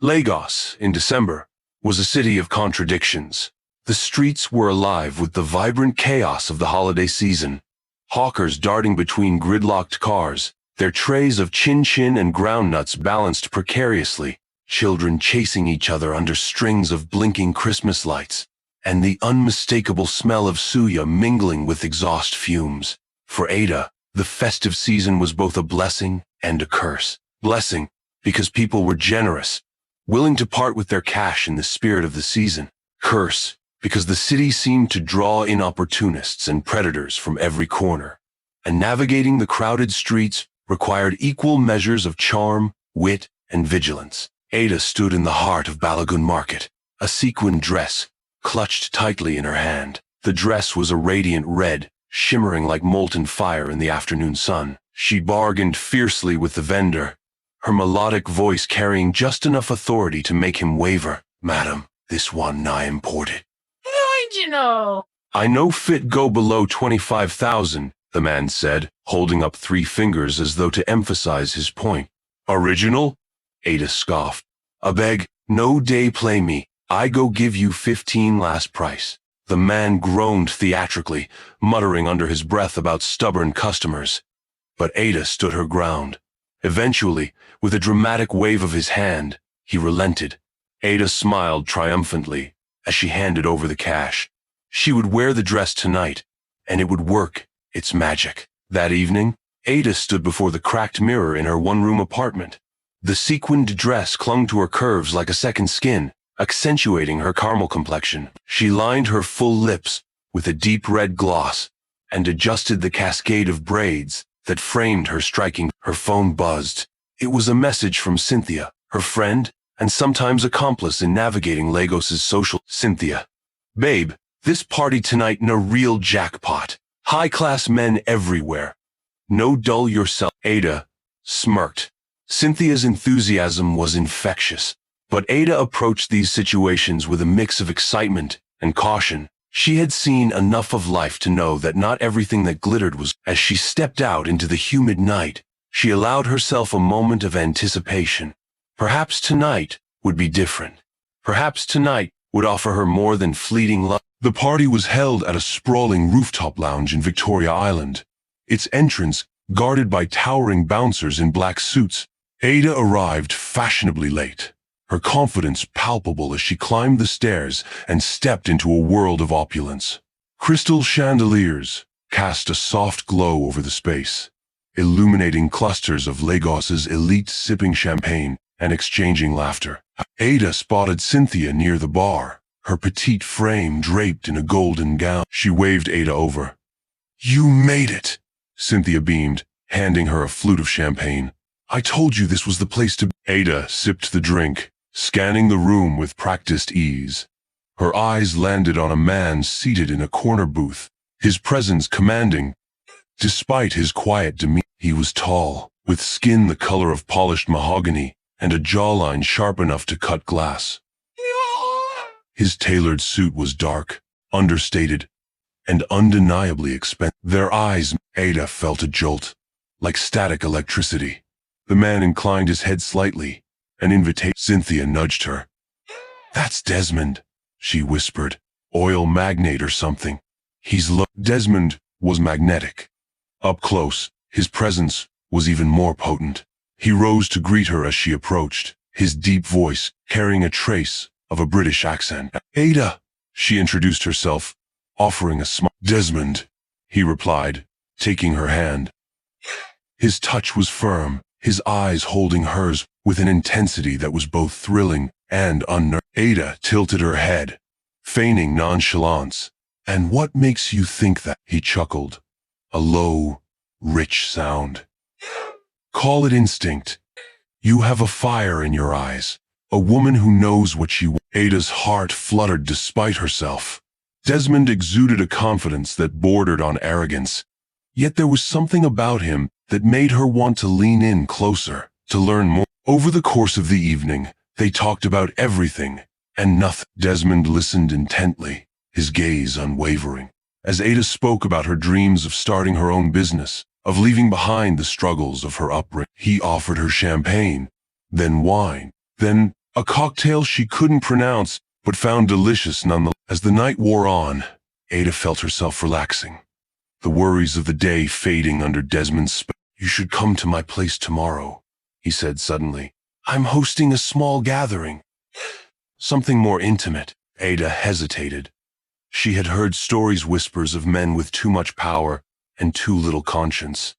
Lagos, in December, was a city of contradictions. The streets were alive with the vibrant chaos of the holiday season. Hawkers darting between gridlocked cars, their trays of chin-chin and groundnuts balanced precariously, children chasing each other under strings of blinking Christmas lights, and the unmistakable smell of suya mingling with exhaust fumes. For Ada, the festive season was both a blessing and a curse. Blessing, because people were generous, willing to part with their cash in the spirit of the season. Curse, because the city seemed to draw in opportunists and predators from every corner. And navigating the crowded streets required equal measures of charm, wit, and vigilance. Ada stood in the heart of Balagun Market, a sequined dress clutched tightly in her hand. The dress was a radiant red, shimmering like molten fire in the afternoon sun. She bargained fiercely with the vendor, her melodic voice carrying just enough authority to make him waver. "Madam, this one I imported." "Original." "I no fit go below 25,000, the man said, holding up 3 fingers as though to emphasize his point. "Original?" Ada scoffed. "Abeg, no day play me. I go give you 15 last price." The man groaned theatrically, muttering under his breath about stubborn customers. But Ada stood her ground. Eventually, with a dramatic wave of his hand, he relented. Ada smiled triumphantly as she handed over the cash. She would wear the dress tonight, and it would work its magic. That evening, Ada stood before the cracked mirror in her one-room apartment. The sequined dress clung to her curves like a second skin, accentuating her caramel complexion. She lined her full lips with a deep red gloss and adjusted the cascade of braids that framed her striking. Her phone buzzed. It was a message from Cynthia, her friend and sometimes accomplice in navigating Lagos's social. "Cynthia. Babe, this party tonight a real jackpot. High-class men everywhere. No dull yourself." Ada smirked. Cynthia's enthusiasm was infectious, but Ada approached these situations with a mix of excitement and caution. She had seen enough of life to know that not everything that glittered was. As she stepped out into the humid night, she allowed herself a moment of anticipation. Perhaps tonight would be different. Perhaps tonight would offer her more than fleeting love. The party was held at a sprawling rooftop lounge in Victoria Island, its entrance guarded by towering bouncers in black suits. Ada arrived fashionably late, her confidence palpable as she climbed the stairs and stepped into a world of opulence. Crystal chandeliers cast a soft glow over the space, illuminating clusters of Lagos's elite sipping champagne and exchanging laughter. Ada spotted Cynthia near the bar, her petite frame draped in a golden gown. She waved Ada over. "You made it," Cynthia beamed, handing her a flute of champagne. "I told you this was the place to be." Ada sipped the drink, scanning the room with practiced ease. Her eyes landed on a man seated in a corner booth, his presence commanding. Despite his quiet demeanor, he was tall, with skin the color of polished mahogany and a jawline sharp enough to cut glass. His tailored suit was dark, understated, and undeniably expensive. Their eyes, Ada felt a jolt, like static electricity. The man inclined his head slightly, an invitation. Cynthia nudged her. "That's Desmond," she whispered. "Oil magnate or something. He's Desmond was magnetic. Up close, his presence was even more potent. He rose to greet her as she approached, his deep voice carrying a trace of a British accent. "Ada," she introduced herself, offering a smile. "Desmond," he replied, taking her hand. His touch was firm, his eyes holding hers with an intensity that was both thrilling and unnerving. Ada tilted her head, feigning nonchalance. "And what makes you think that?" He chuckled, a low, rich sound. "Call it instinct. You have a fire in your eyes, a woman who knows what she wants." Ada's heart fluttered despite herself. Desmond exuded a confidence that bordered on arrogance, yet there was something about him that made her want to lean in closer, to learn more. Over the course of the evening, they talked about everything and nothing. Desmond listened intently, his gaze unwavering. As Ada spoke about her dreams of starting her own business, of leaving behind the struggles of her upbringing, he offered her champagne, then wine, then a cocktail she couldn't pronounce but found delicious nonetheless. As the night wore on, Ada felt herself relaxing, the worries of the day fading under Desmond's spell. "You should come to my place tomorrow," he said suddenly. "I'm hosting a small gathering. Something more intimate." Ada hesitated. She had heard whispers of men with too much power and too little conscience.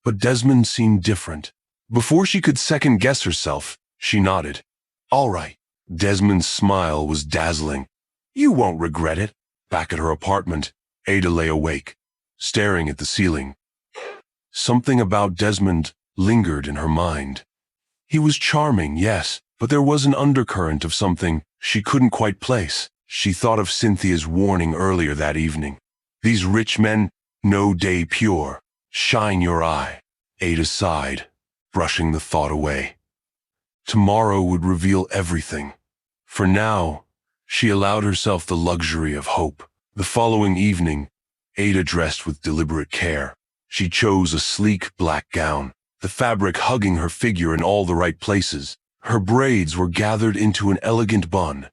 But Desmond seemed different. Before she could second-guess herself, she nodded. "All right." Desmond's smile was dazzling. "You won't regret it." Back at her apartment, Ada lay awake, staring at the ceiling. Something about Desmond lingered in her mind. He was charming, yes, but there was an undercurrent of something she couldn't quite place. She thought of Cynthia's warning earlier that evening. "These rich men, no day pure. Shine your eye." Ada sighed, brushing the thought away. Tomorrow would reveal everything. For now, she allowed herself the luxury of hope. The following evening, Ada dressed with deliberate care. She chose a sleek black gown, the fabric hugging her figure in all the right places. Her braids were gathered into an elegant bun,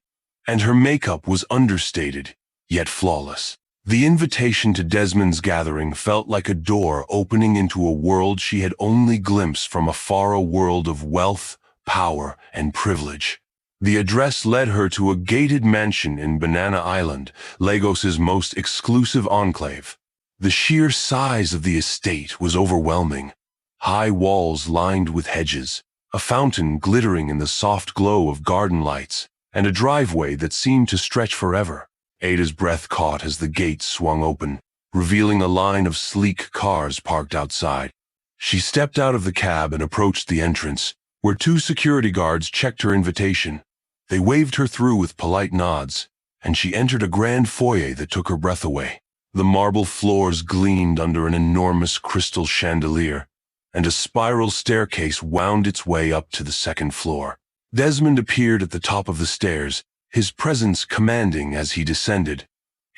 and her makeup was understated, yet flawless. The invitation to Desmond's gathering felt like a door opening into a world she had only glimpsed from afar, a world of wealth, power, and privilege. The address led her to a gated mansion in Banana Island, Lagos's most exclusive enclave. The sheer size of the estate was overwhelming. High walls lined with hedges, a fountain glittering in the soft glow of garden lights, and a driveway that seemed to stretch forever. Ada's breath caught as the gates swung open, revealing a line of sleek cars parked outside. She stepped out of the cab and approached the entrance, where two security guards checked her invitation. They waved her through with polite nods, and she entered a grand foyer that took her breath away. The marble floors gleamed under an enormous crystal chandelier, and a spiral staircase wound its way up to the second floor. Desmond appeared at the top of the stairs, his presence commanding as he descended.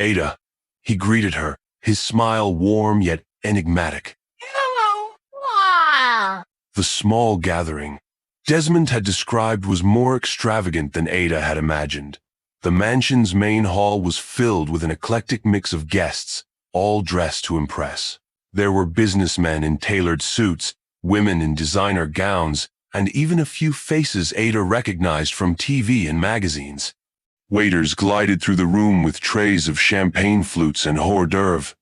"Ada," he greeted her, his smile warm yet enigmatic. Hello. Wow. The small gathering Desmond had described was more extravagant than Ada had imagined. The mansion's main hall was filled with an eclectic mix of guests, all dressed to impress. There were businessmen in tailored suits, women in designer gowns, and even a few faces Ada recognized from TV and magazines. Waiters glided through the room with trays of champagne flutes and hors d'oeuvre.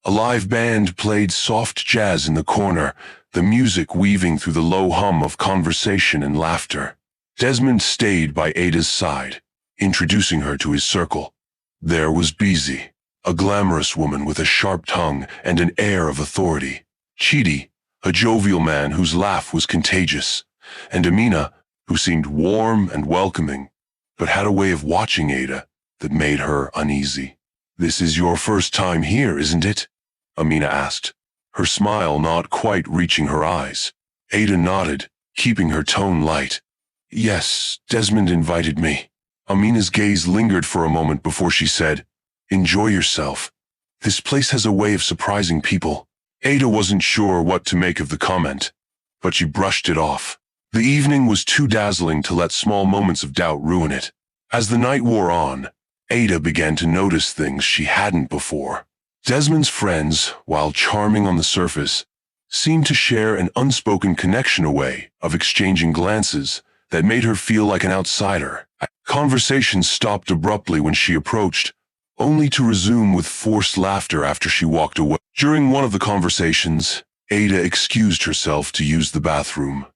A live band played soft jazz in the corner, the music weaving through the low hum of conversation and laughter. Desmond stayed by Ada's side, introducing her to his circle. There was Beezy, a glamorous woman with a sharp tongue and an air of authority. Chidi, a jovial man whose laugh was contagious. And Amina, who seemed warm and welcoming, but had a way of watching Ada that made her uneasy. "This is your first time here, isn't it?" Amina asked, her smile not quite reaching her eyes. Ada nodded, keeping her tone light. "Yes, Desmond invited me." Amina's gaze lingered for a moment before she said, "Enjoy yourself. This place has a way of surprising people." Ada wasn't sure what to make of the comment, but she brushed it off. The evening was too dazzling to let small moments of doubt ruin it. As the night wore on, Ada began to notice things she hadn't before. Desmond's friends, while charming on the surface, seemed to share an unspoken connection, a way of exchanging glances that made her feel like an outsider. Conversation stopped abruptly when she approached, only to resume with forced laughter after she walked away. During one of the conversations, Ada excused herself to use the bathroom.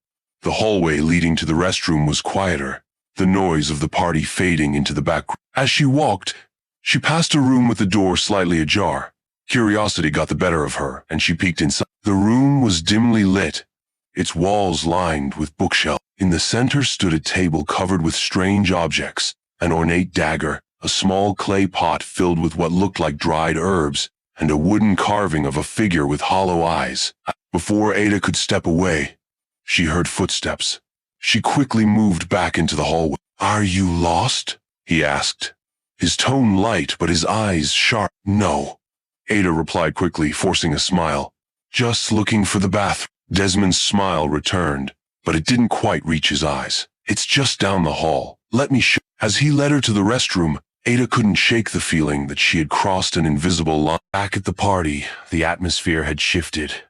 The hallway leading to the restroom was quieter, the noise of the party fading into the background. As she walked, she passed a room with the door slightly ajar. Curiosity got the better of her, and she peeked inside. The room was dimly lit, its walls lined with bookshelves. In the center stood a table covered with strange objects, an ornate dagger, a small clay pot filled with what looked like dried herbs, and a wooden carving of a figure with hollow eyes. Before Ada could step away, she heard footsteps. She quickly moved back into the hallway. "Are you lost?" he asked, his tone light but his eyes sharp. "No," Ada replied quickly, forcing a smile. "Just looking for the bathroom." Desmond's smile returned, but it didn't quite reach his eyes. It's just down the hall. Let me show. As he led her to the restroom, Ada couldn't shake the feeling that she had crossed an invisible line. Back at the party, the atmosphere had shifted.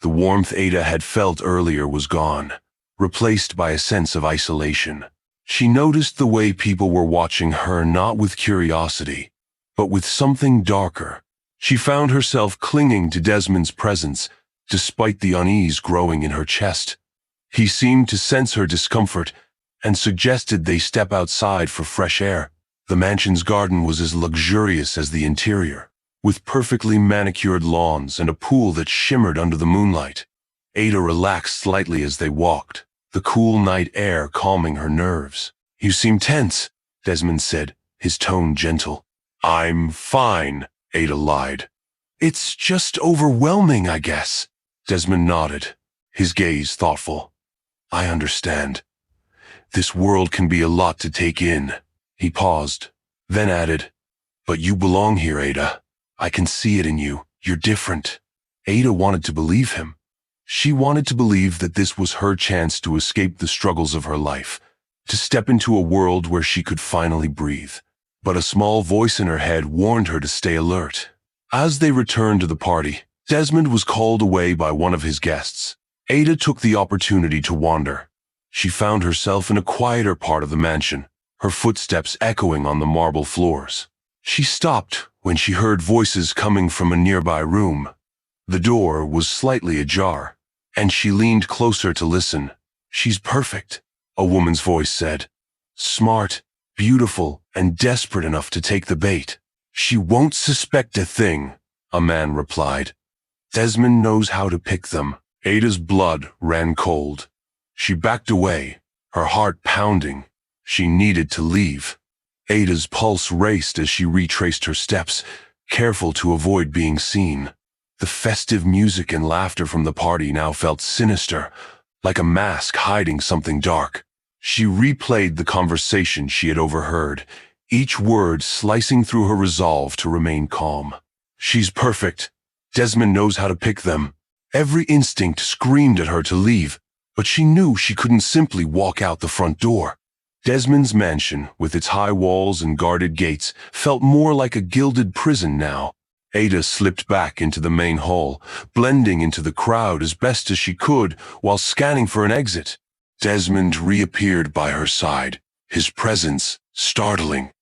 The warmth Ada had felt earlier was gone, replaced by a sense of isolation. She noticed the way people were watching her not with curiosity, but with something darker. She found herself clinging to Desmond's presence, despite the unease growing in her chest. He seemed to sense her discomfort and suggested they step outside for fresh air. The mansion's garden was as luxurious as the interior, with perfectly manicured lawns and a pool that shimmered under the moonlight. Ada relaxed slightly as they walked, the cool night air calming her nerves. "You seem tense," Desmond said, his tone gentle. "I'm fine," Ada lied. "It's just overwhelming, I guess." Desmond nodded, his gaze thoughtful. "I understand. This world can be a lot to take in." He paused, then added, "But you belong here, Ada. I can see it in you. You're different." Ada wanted to believe him. She wanted to believe that this was her chance to escape the struggles of her life, to step into a world where she could finally breathe. But a small voice in her head warned her to stay alert. As they returned to the party, Desmond was called away by one of his guests. Ada took the opportunity to wander. She found herself in a quieter part of the mansion, her footsteps echoing on the marble floors. She stopped when she heard voices coming from a nearby room. The door was slightly ajar, and she leaned closer to listen. "She's perfect," a woman's voice said. "Smart, beautiful, and desperate enough to take the bait." "She won't suspect a thing," a man replied. "Desmond knows how to pick them." Ada's blood ran cold. She backed away, her heart pounding. She needed to leave. Ada's pulse raced as she retraced her steps, careful to avoid being seen. The festive music and laughter from the party now felt sinister, like a mask hiding something dark. She replayed the conversation she had overheard, each word slicing through her resolve to remain calm. "She's perfect. Desmond knows how to pick them." Every instinct screamed at her to leave, but she knew she couldn't simply walk out the front door. Desmond's mansion, with its high walls and guarded gates, felt more like a gilded prison now. Ada slipped back into the main hall, blending into the crowd as best as she could while scanning for an exit. Desmond reappeared by her side, his presence startling.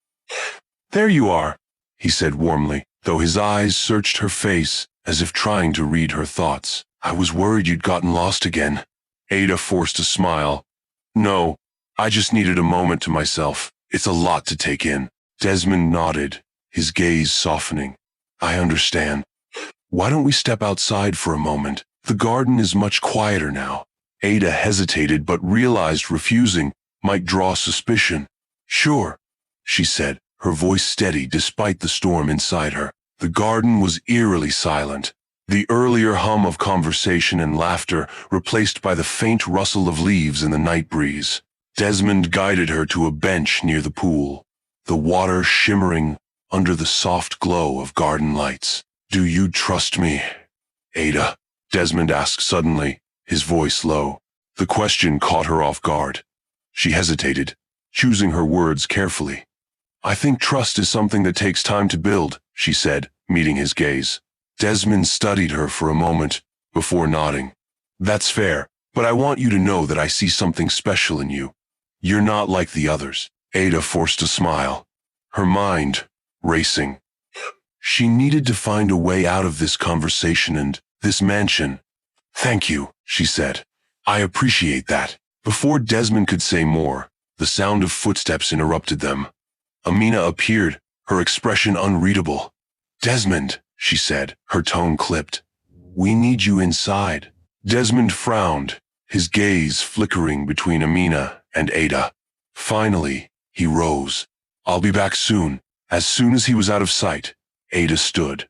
"There you are," he said warmly, though his eyes searched her face as if trying to read her thoughts. "I was worried you'd gotten lost again." Ada forced a smile. "No, I just needed a moment to myself. It's a lot to take in." Desmond nodded, his gaze softening. "I understand. Why don't we step outside for a moment? The garden is much quieter now." Ada hesitated but realized refusing might draw suspicion. "Sure," she said, her voice steady despite the storm inside her. The garden was eerily silent, the earlier hum of conversation and laughter replaced by the faint rustle of leaves in the night breeze. Desmond guided her to a bench near the pool, the water shimmering under the soft glow of garden lights. "Do you trust me, Ada?" Desmond asked suddenly, his voice low. The question caught her off guard. She hesitated, choosing her words carefully. "I think trust is something that takes time to build," she said, meeting his gaze. Desmond studied her for a moment, before nodding. "That's fair, but I want you to know that I see something special in you. You're not like the others." Ada forced a smile, her mind racing. She needed to find a way out of this conversation and this mansion. "Thank you," she said. "I appreciate that." Before Desmond could say more, the sound of footsteps interrupted them. Amina appeared, her expression unreadable. "Desmond," she said, her tone clipped. "We need you inside." Desmond frowned, his gaze flickering between Amina and Ada. Finally, he rose. "I'll be back soon." As soon as he was out of sight, Ada stood.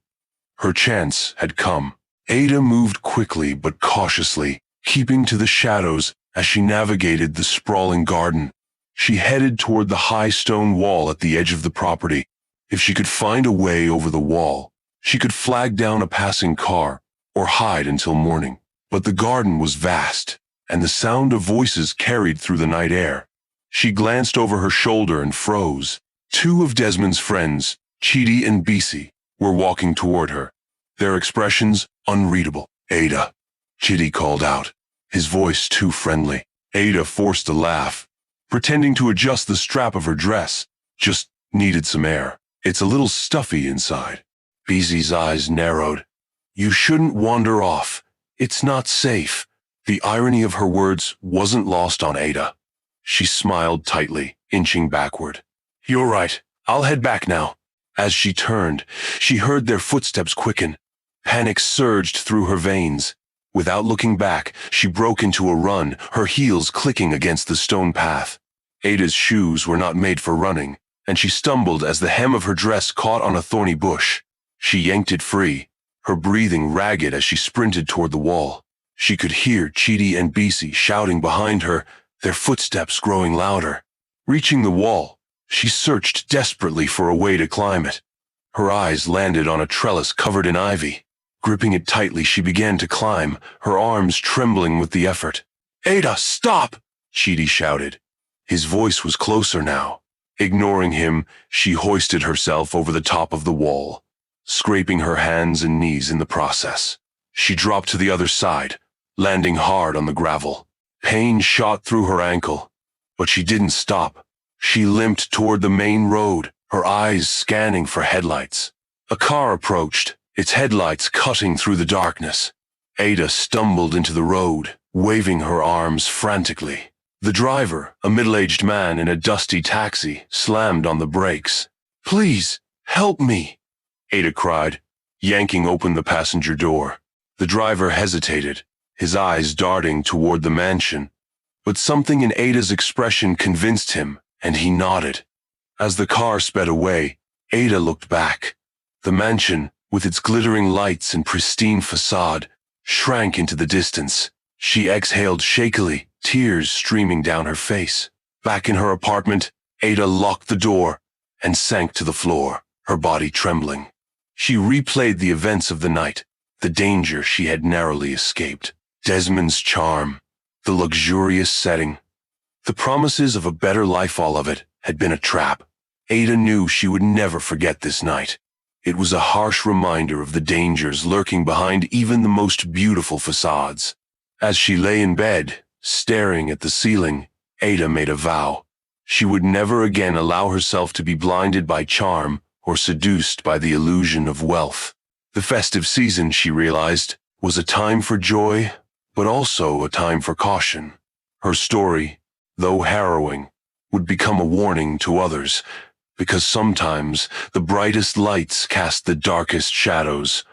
Her chance had come. Ada moved quickly but cautiously, keeping to the shadows as she navigated the sprawling garden. She headed toward the high stone wall at the edge of the property. If she could find a way over the wall, she could flag down a passing car or hide until morning. But the garden was vast, and the sound of voices carried through the night air. She glanced over her shoulder and froze. Two of Desmond's friends, Chidi and Bisi, were walking toward her, their expressions unreadable. "Ada," Chidi called out, his voice too friendly. Ada forced a laugh, pretending to adjust the strap of her dress. "Just needed some air. It's a little stuffy inside." Bisi's eyes narrowed. "You shouldn't wander off. It's not safe." The irony of her words wasn't lost on Ada. She smiled tightly, inching backward. "You're right. I'll head back now." As she turned, she heard their footsteps quicken. Panic surged through her veins. Without looking back, she broke into a run, her heels clicking against the stone path. Ada's shoes were not made for running, and she stumbled as the hem of her dress caught on a thorny bush. She yanked it free, her breathing ragged as she sprinted toward the wall. She could hear Chidi and Bisi shouting behind her, their footsteps growing louder. Reaching the wall, she searched desperately for a way to climb it. Her eyes landed on a trellis covered in ivy. Gripping it tightly, she began to climb, her arms trembling with the effort. "Ada, stop!" Chidi shouted. His voice was closer now. Ignoring him, she hoisted herself over the top of the wall, scraping her hands and knees in the process. She dropped to the other side, landing hard on the gravel. Pain shot through her ankle, but she didn't stop. She limped toward the main road, her eyes scanning for headlights. A car approached, its headlights cutting through the darkness. Ada stumbled into the road, waving her arms frantically. The driver, a middle-aged man in a dusty taxi, slammed on the brakes. "Please, help me," Ada cried, yanking open the passenger door. The driver hesitated, his eyes darting toward the mansion, but something in Ada's expression convinced him, and he nodded. As the car sped away, Ada looked back. The mansion, with its glittering lights and pristine facade, shrank into the distance. She exhaled shakily, tears streaming down her face. Back in her apartment, Ada locked the door and sank to the floor, her body trembling. She replayed the events of the night, the danger she had narrowly escaped, Desmond's charm, the luxurious setting, the promises of a better life. All of it had been a trap. Ada knew she would never forget this night. It was a harsh reminder of the dangers lurking behind even the most beautiful facades. As she lay in bed, staring at the ceiling, Ada made a vow. She would never again allow herself to be blinded by charm or seduced by the illusion of wealth. The festive season, she realized, was a time for joy, but also a time for caution. Her story, though harrowing, would become a warning to others, because sometimes the brightest lights cast the darkest shadows,